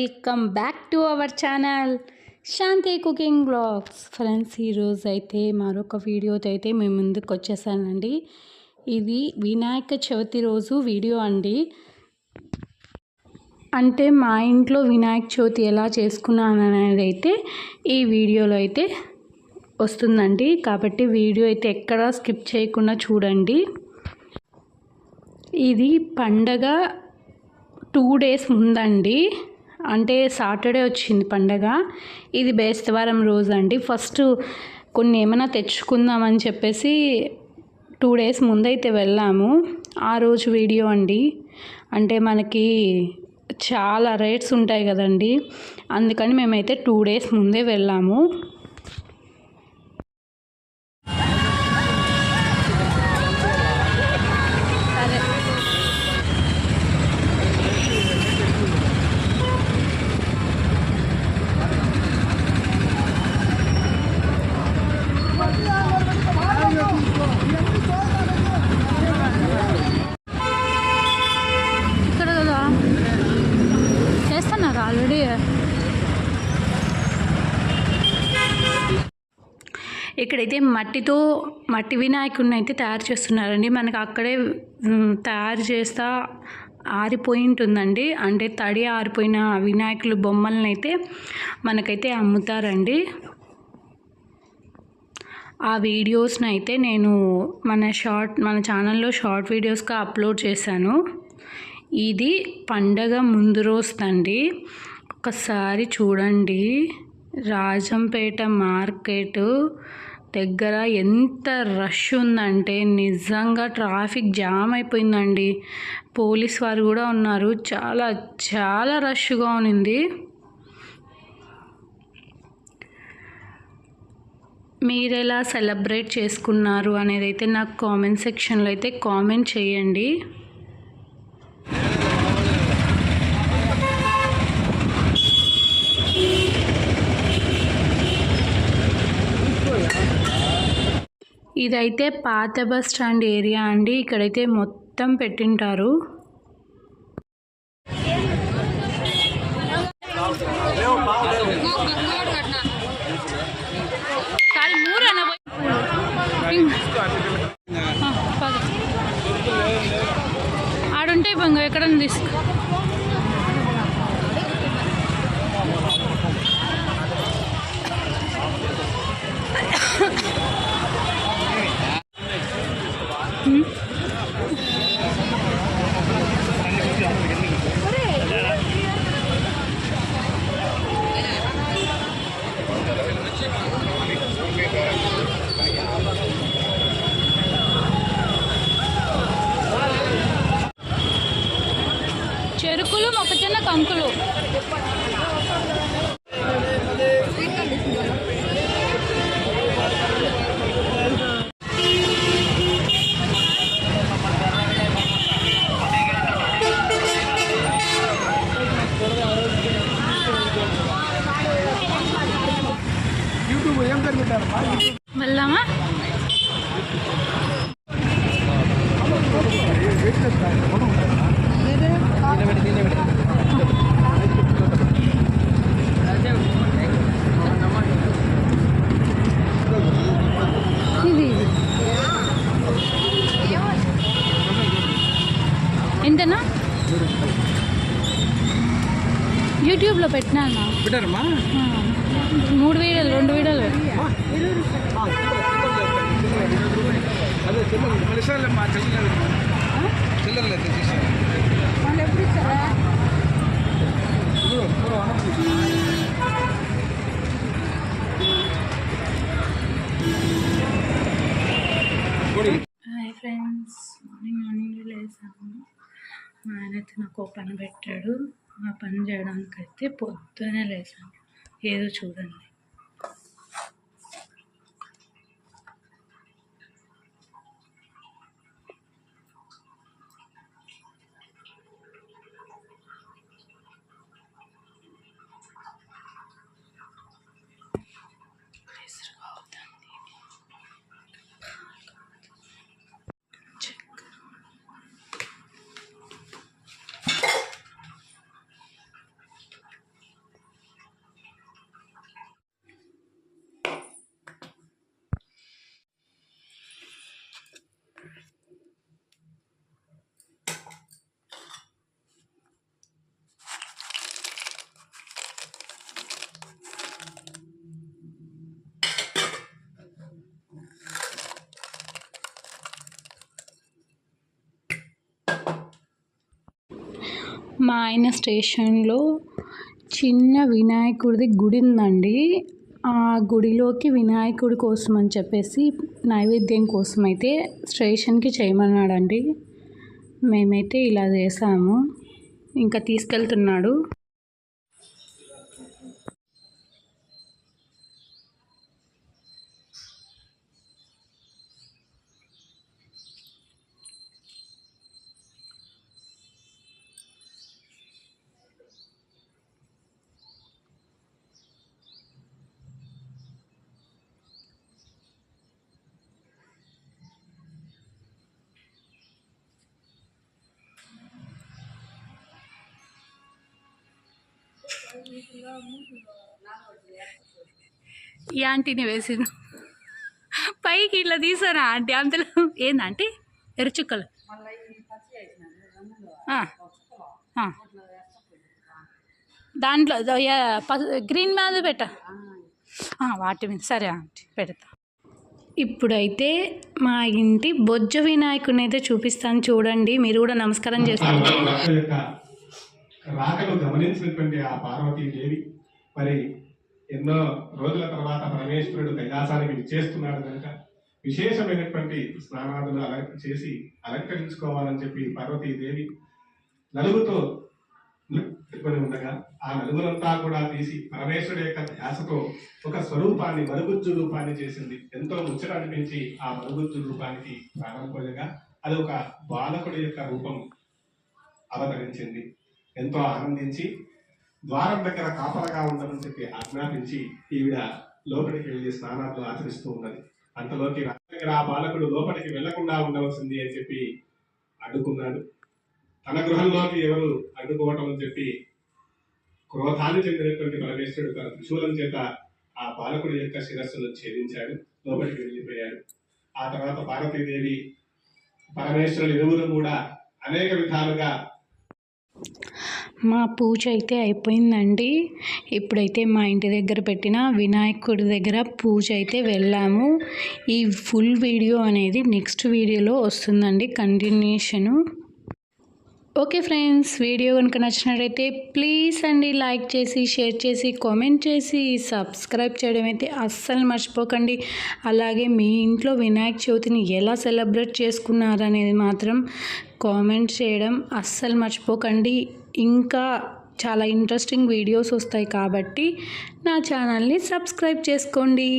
Welcome back to our channel Shanti cooking blogs. Friends, ఈరోజు అయితే మరొక వీడియోతో అయితే మేము ముందుకు వచ్చేసానండి. ఇది వినాయక చవితి రోజు వీడియో అండి. అంటే మా ఇంట్లో వినాయక చవితి ఎలా చేసుకున్నాను అనేది అయితే ఈ వీడియోలో అయితే వస్తుందండి. కాబట్టి వీడియో అయితే ఎక్కడా స్కిప్ చేయకుండా చూడండి. ఇది పండగ 2 days ముందండి. అంటే సాటర్డే వచ్చింది పండగ. ఇది బేస్తవారం రోజు అండి. ఫస్ట్ కొన్ని ఏమైనా తెచ్చుకుందామని చెప్పేసి 2 days ముందైతే వెళ్ళాము. ఆ రోజు వీడియో అండి. అంటే మనకి చాలా రేట్స్ ఉంటాయి కదండి, అందుకని మేమైతే 2 days ముందే వెళ్ళాము. ఇక్కడ కదా చేస్తున్నారు ఆల్రెడీ. ఇక్కడైతే మట్టి వినాయకుడిని అయితే తయారు చేస్తున్నారండి. మనకు అక్కడే తయారు చేస్తా ఆరిపోయి ఉంటుందండి. అంటే తడి ఆరిపోయిన వినాయకులు బొమ్మలను అయితే మనకైతే అమ్ముతారండి. ఆ వీడియోస్ని అయితే నేను మన ఛానల్లో షార్ట్ వీడియోస్గా అప్లోడ్ చేశాను. ఇది పండగ ముందు రోజుదండి. ఒకసారి చూడండి, రాజంపేట మార్కెట్ దగ్గర ఎంత రష్ ఉందంటే నిజంగా ట్రాఫిక్ జామ్ అయిపోయిందండి. పోలీస్ వారు కూడా ఉన్నారు. చాలా చాలా రష్గా ఉంది. మీరు ఎలా సెలబ్రేట్ చేసుకున్నారు అనేది అయితే నాకు కామెంట్ సెక్షన్లో అయితే కామెంట్ చేయండి. ఇదైతే పాత బస్ స్టాండ్ ఏరియా అండి. ఇక్కడైతే మొత్తం పెట్టింటారు. ఆడుంటాయి బంగు, ఎక్కడన్నా తీసుకో. చెరుకులు, మొక్కజొన్న కంకులు. వెళ్దామా? ఇది ఎంతనా? యూట్యూబ్లో పెట్టినాను. 3 వీడియోలు 2 వీడియోలు. హాయ్ ఫ్రెండ్స్, మార్నింగ్ లేసాను. మా ఆయన అయితే నాకు ఒక పని పెట్టాడు. ఆ పని చేయడానికైతే పొద్దునే లేసాను. ఏదో చూడండి. మా ఆయన స్టేషన్లో చిన్న వినాయకుడిది గుడి ఉందండి. ఆ గుడిలోకి వినాయకుడి కోసం అని చెప్పేసి నైవేద్యం కోసం అయితే స్టేషన్కి చేయమన్నాడండి. మేమైతే ఇలా చేసాము. ఇంకా తీసుకెళ్తున్నాడు. ఈ ఆంటీని వేసింది పైకి ఇట్లా తీసారా ఆంటీ అందులో ఏందంటే ఎరుచుక్కలు దాంట్లో గ్రీన్ మీద పెట్ట వాటి మీద సరే ఆంటీ పెడతా. ఇప్పుడైతే మా ఇంటి బొజ్జ వినాయకుని అయితే చూపిస్తాను చూడండి. మీరు కూడా నమస్కారం చేస్తారు. రాకను గమనించినటువంటి ఆ పార్వతీదేవి మరి ఎన్నో రోజుల తర్వాత పరమేశ్వరుడు కైలాసానికి విచ్చేస్తున్నాడు కనుక విశేషమైనటువంటి స్నానాదులు చేసి అలంకరించుకోవాలని చెప్పి పార్వతీదేవి నలుగుతో పెట్టుకొని ఉండగా ఆ నలుగురంతా కూడా తీసి పరమేశ్వరుడు యొక్క ధ్యాసతో ఒక స్వరూపాన్ని మరుగుజ్జు రూపాన్ని చేసింది. ఎంతో ముచ్చట అనిపించి ఆ మరుగుజ్జు రూపానికి ప్రాణం పోయగా అది ఒక బాలకుడి యొక్క రూపం అవతరించింది. ఎంతో ఆనందించి ద్వారం దగ్గర కాపలగా ఉండమని చెప్పి ఆజ్ఞాపించి ఈవిడ లోపలికి వెళ్ళి స్నానాలు ఆచరిస్తూ ఉన్నది. అంతలోకి దగ్గర ఆ బాలకుడు లోపలికి వెళ్లకుండా ఉండవలసింది అని చెప్పి అడ్డుకున్నాడు. తన గృహంలోకి ఎవరు అడ్డుకోవటం అని చెప్పి క్రోధాన్ని చెందినటువంటి పరమేశ్వరుడు తన త్రిశూలం చేత ఆ బాలకుడి యొక్క శిరస్సును ఛేదించాడు. లోపలికి వెళ్ళిపోయాడు. ఆ తర్వాత పార్వతీదేవి పరమేశ్వరుడు ఇరువురు కూడా అనేక విధాలుగా మా పూజ అయితే అయిపోయిందండి. ఇప్పుడైతే మా ఇంటి దగ్గర పెట్టిన వినాయకుడి దగ్గర పూజ అయితే వెళ్ళాము. ఈ ఫుల్ వీడియో అనేది నెక్స్ట్ వీడియోలో వస్తుందండి, కంటిన్యూషను. ఓకే ఫ్రెండ్స్, వీడియో కనుక నచ్చినట్లయితే ప్లీజ్ అండి లైక్ చేసి, షేర్ చేసి, కామెంట్ చేసి, సబ్స్క్రైబ్ చేయడం అయితే అస్సలు మర్చిపోకండి. అలాగే మీ ఇంట్లో వినాయక చవితిని ఎలా సెలబ్రేట్ చేసుకున్నారనేది మాత్రం కామెంట్ చేయడం అస్సలు మర్చిపోకండి. ఇంకా చాలా ఇంట్రెస్టింగ్ వీడియోస్ వస్తాయి కాబట్టి నా ఛానల్ని సబ్స్క్రైబ్ చేసుకోండి.